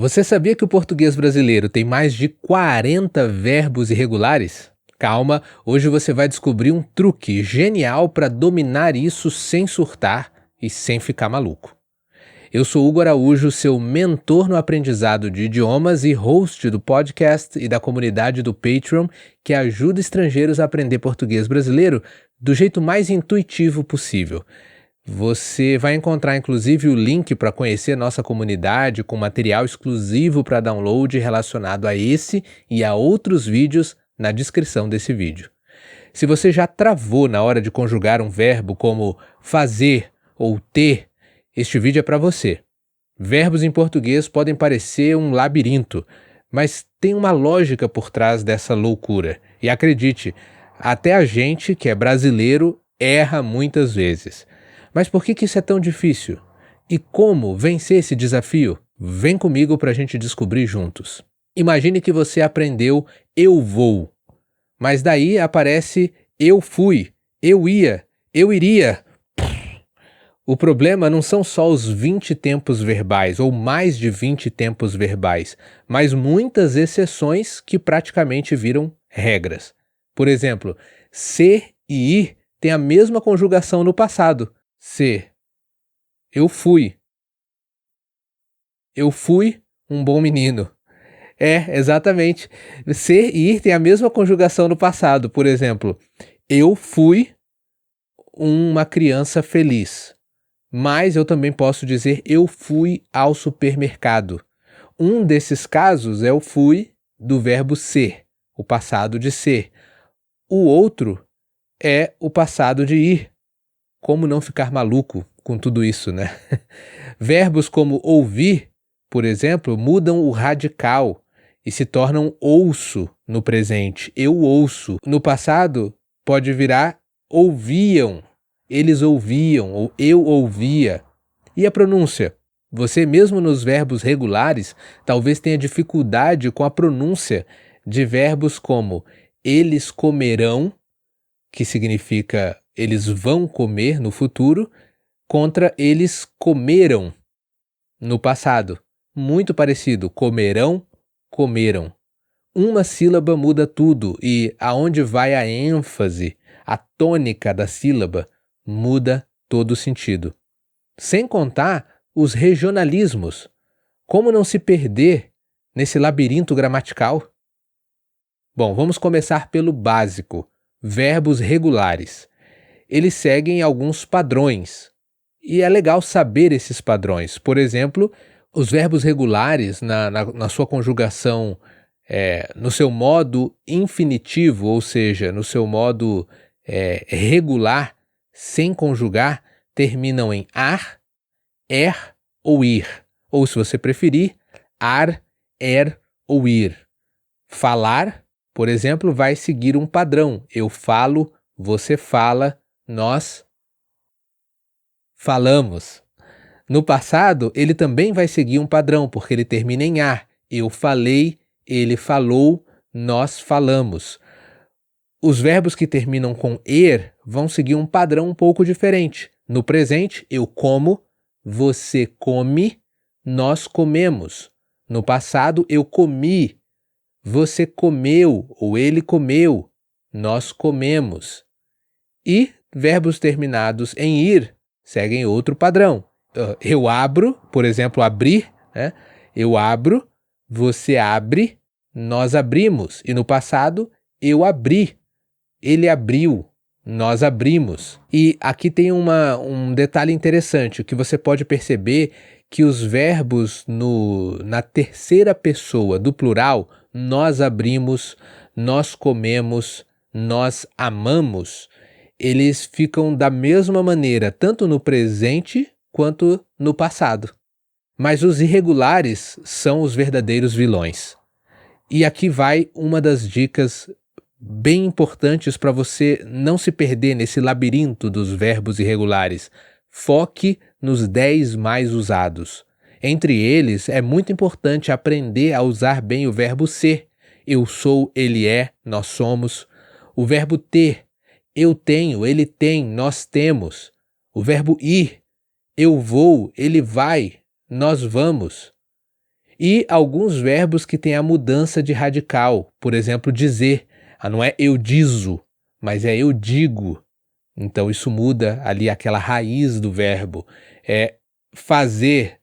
Você sabia que o português brasileiro tem mais de 40 verbos irregulares? Calma, hoje você vai descobrir um truque genial para dominar isso sem surtar e sem ficar maluco. Eu sou Hugo Araújo, seu mentor no aprendizado de idiomas e host do podcast e da comunidade do Patreon que ajuda estrangeiros a aprender português brasileiro do jeito mais intuitivo possível. Você vai encontrar inclusive o link para conhecer nossa comunidade com material exclusivo para download relacionado a esse e a outros vídeos na descrição desse vídeo. Se você já travou na hora de conjugar um verbo como fazer ou ter, este vídeo é para você. Verbos em português podem parecer um labirinto, mas tem uma lógica por trás dessa loucura. E acredite, até a gente que é brasileiro erra muitas vezes. Mas por que isso é tão difícil? E como vencer esse desafio? Vem comigo para a gente descobrir juntos. Imagine que você aprendeu eu vou, mas daí aparece eu fui, eu ia, eu iria. O problema não são só os 20 tempos verbais ou mais de 20 tempos verbais, mas muitas exceções que praticamente viram regras. Por exemplo, ser e ir têm a mesma conjugação no passado. Ser. Eu fui. Eu fui um bom menino. É, exatamente. Ser e ir tem a mesma conjugação no passado. Por exemplo, eu fui uma criança feliz. Mas eu também posso dizer eu fui ao supermercado. Um desses casos é o fui do verbo ser, o passado de ser. O outro é o passado de ir. Como não ficar maluco com tudo isso, né? Verbos como ouvir, por exemplo, mudam o radical e se tornam ouço no presente. Eu ouço. No passado, pode virar ouviam. Eles ouviam ou eu ouvia. E a pronúncia? Você mesmo nos verbos regulares talvez tenha dificuldade com a pronúncia de verbos como eles comerão, que significa eles vão comer no futuro, contra eles comeram no passado. Muito parecido, comerão, comeram. Uma sílaba muda tudo e aonde vai a ênfase, a tônica da sílaba, muda todo o sentido. Sem contar os regionalismos. Como não se perder nesse labirinto gramatical? Bom, vamos começar pelo básico. Verbos regulares. Eles seguem alguns padrões. E é legal saber esses padrões. Por exemplo, os verbos regulares, na sua conjugação, no seu modo infinitivo, ou seja, no seu modo regular, sem conjugar, terminam em ar, er ou ir. Ou, se você preferir, ar, er ou ir. Falar, por exemplo, vai seguir um padrão. Eu falo, você fala, nós falamos. No passado, ele também vai seguir um padrão, porque ele termina em ar. Eu falei, ele falou, nós falamos. Os verbos que terminam com er vão seguir um padrão um pouco diferente. No presente, eu como, você come, nós comemos. No passado, eu comi, você comeu ou ele comeu, nós comemos. E verbos terminados em ir seguem outro padrão. Eu abro, por exemplo, abrir, né? Eu abro, você abre, nós abrimos. E no passado, eu abri, ele abriu, nós abrimos. E aqui tem um detalhe interessante, que você pode perceber que os verbos na terceira pessoa do plural, nós abrimos, nós comemos, nós amamos, eles ficam da mesma maneira, tanto no presente quanto no passado. Mas os irregulares são os verdadeiros vilões. E aqui vai uma das dicas bem importantes para você não se perder nesse labirinto dos verbos irregulares. Foque nos 10 mais usados. Entre eles, é muito importante aprender a usar bem o verbo ser. Eu sou, ele é, nós somos. O verbo ter. Eu tenho, ele tem, nós temos. O verbo ir. Eu vou, ele vai, nós vamos. E alguns verbos que têm a mudança de radical, por exemplo, dizer. Não é eu dizo, mas é eu digo. Então isso muda ali aquela raiz do verbo. É fazer,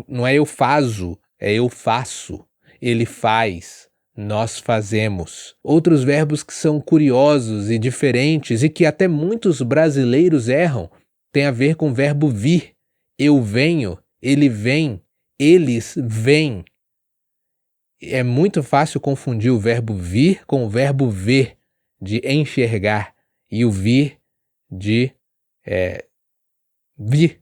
não é eu fazo, é eu faço. Ele faz, nós fazemos. Outros verbos que são curiosos e diferentes e que até muitos brasileiros erram, tem a ver com o verbo vir. Eu venho, ele vem, eles vêm. É muito fácil confundir o verbo vir com o verbo ver, de enxergar, e o vir de vir,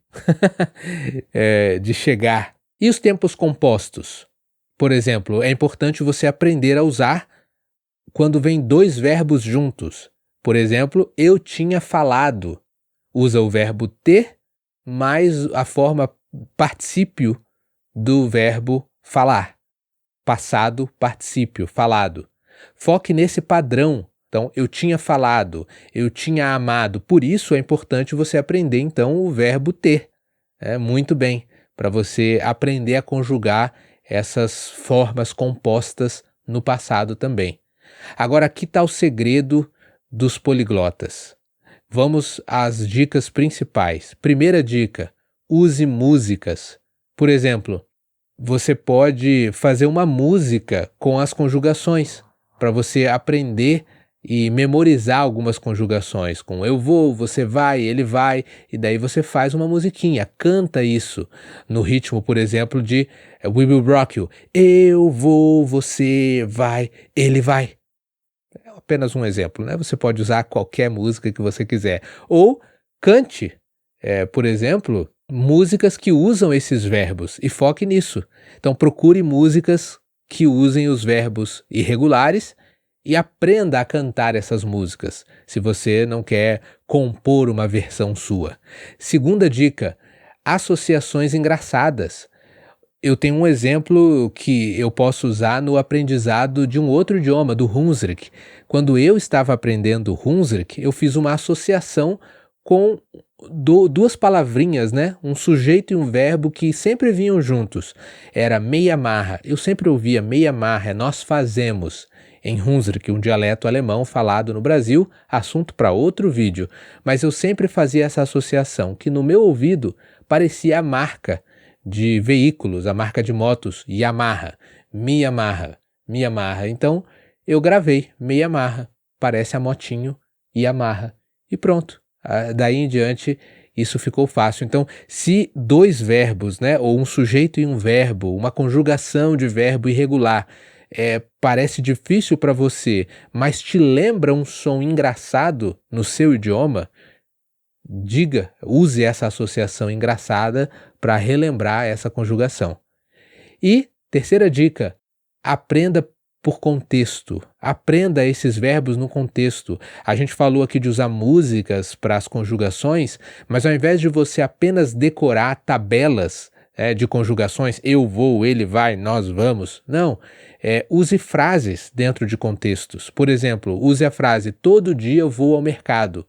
de chegar. E os tempos compostos? Por exemplo, é importante você aprender a usar quando vem dois verbos juntos. Por exemplo, eu tinha falado. Usa o verbo ter mais a forma particípio do verbo falar. Passado, particípio, falado. Foque nesse padrão. Então, eu tinha falado, eu tinha amado. Por isso é importante você aprender, então, o verbo ter. Muito bem, para você aprender a conjugar essas formas compostas no passado também. Agora, aqui está o segredo dos poliglotas. Vamos às dicas principais. Primeira dica, use músicas. Por exemplo, você pode fazer uma música com as conjugações, para você aprender e memorizar algumas conjugações, com eu vou, você vai, ele vai, e daí você faz uma musiquinha, canta isso, no ritmo, por exemplo, de We Will Rock You. Eu vou, você vai, ele vai. É apenas um exemplo, né? Você pode usar qualquer música que você quiser. Ou cante, por exemplo, músicas que usam esses verbos e foque nisso. Então procure músicas que usem os verbos irregulares e aprenda a cantar essas músicas, se você não quer compor uma versão sua. Segunda dica, associações engraçadas. Eu tenho um exemplo que eu posso usar no aprendizado de um outro idioma, do Hunsrück. Quando eu estava aprendendo Hunsrück, eu fiz uma associação com duas palavrinhas, né? Um sujeito e um verbo que sempre vinham juntos. Era meia marra. Eu sempre ouvia meia marra, nós fazemos. Em Hunsrück, um dialeto alemão falado no Brasil, assunto para outro vídeo. Mas eu sempre fazia essa associação, que no meu ouvido parecia a marca de veículos, a marca de motos, Yamaha, Miyamaha, Miyamaha. Então, eu gravei Miyamaha, parece a motinho Yamaha, e pronto. Daí em diante, isso ficou fácil. Então, se dois verbos, né, ou um sujeito e um verbo, uma conjugação de verbo irregular, parece difícil para você, mas te lembra um som engraçado no seu idioma, use essa associação engraçada para relembrar essa conjugação. E terceira dica, aprenda por contexto. Aprenda esses verbos no contexto. A gente falou aqui de usar músicas para as conjugações, mas ao invés de você apenas decorar tabelas de conjugações, eu vou, ele vai, nós vamos, não. Use frases dentro de contextos. Por exemplo, use a frase, todo dia eu vou ao mercado.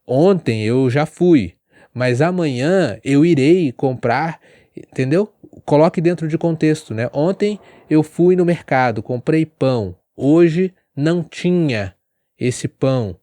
Ontem eu já fui, mas amanhã eu irei comprar, entendeu? Coloque dentro de contexto, né? Ontem eu fui no mercado, comprei pão. Hoje não tinha esse pão.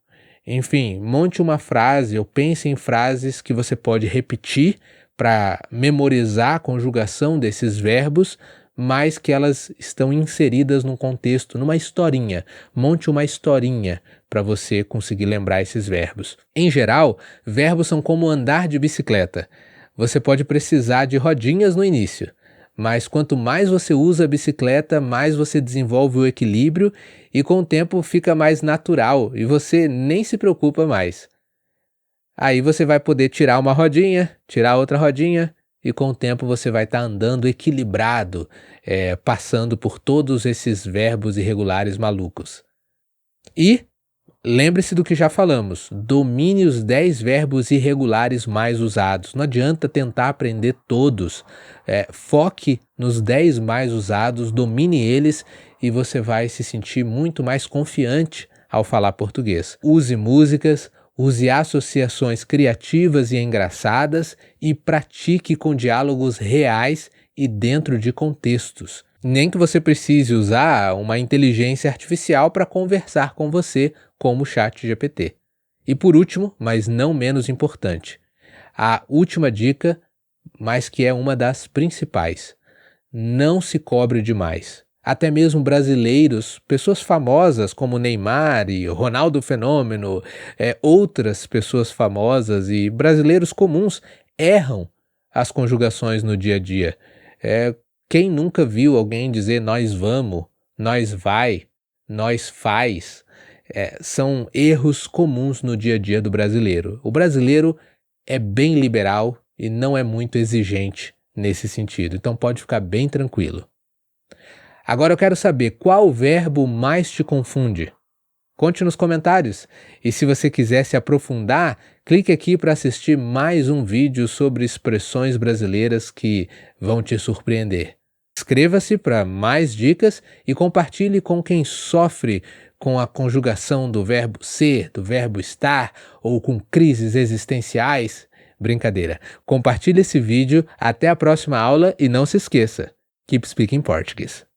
Enfim, monte uma frase ou pense em frases que você pode repetir para memorizar a conjugação desses verbos, mas que elas estão inseridas num contexto, numa historinha. Monte uma historinha para você conseguir lembrar esses verbos. Em geral, verbos são como andar de bicicleta. Você pode precisar de rodinhas no início, mas quanto mais você usa a bicicleta, mais você desenvolve o equilíbrio e com o tempo fica mais natural e você nem se preocupa mais. Aí você vai poder tirar uma rodinha, tirar outra rodinha e com o tempo você vai estar andando equilibrado, passando por todos esses verbos irregulares malucos. E lembre-se do que já falamos, domine os 10 verbos irregulares mais usados. Não adianta tentar aprender todos. Foque nos 10 mais usados, domine eles e você vai se sentir muito mais confiante ao falar português. Use músicas, use associações criativas e engraçadas e pratique com diálogos reais e dentro de contextos. Nem que você precise usar uma inteligência artificial para conversar com você, como o ChatGPT. E por último, mas não menos importante, a última dica, mas que é uma das principais: não se cobre demais. Até mesmo brasileiros, pessoas famosas como Neymar e Ronaldo Fenômeno, outras pessoas famosas e brasileiros comuns erram as conjugações no dia a dia. É, quem nunca viu alguém dizer nós vamos, nós vai, nós faz? São erros comuns no dia a dia do brasileiro. O brasileiro é bem liberal e não é muito exigente nesse sentido, então pode ficar bem tranquilo. Agora eu quero saber qual verbo mais te confunde. Conte nos comentários. E se você quiser se aprofundar, clique aqui para assistir mais um vídeo sobre expressões brasileiras que vão te surpreender. Inscreva-se para mais dicas e compartilhe com quem sofre com a conjugação do verbo ser, do verbo estar ou com crises existenciais. Brincadeira. Compartilhe esse vídeo, até a próxima aula e não se esqueça, keep speaking Portuguese.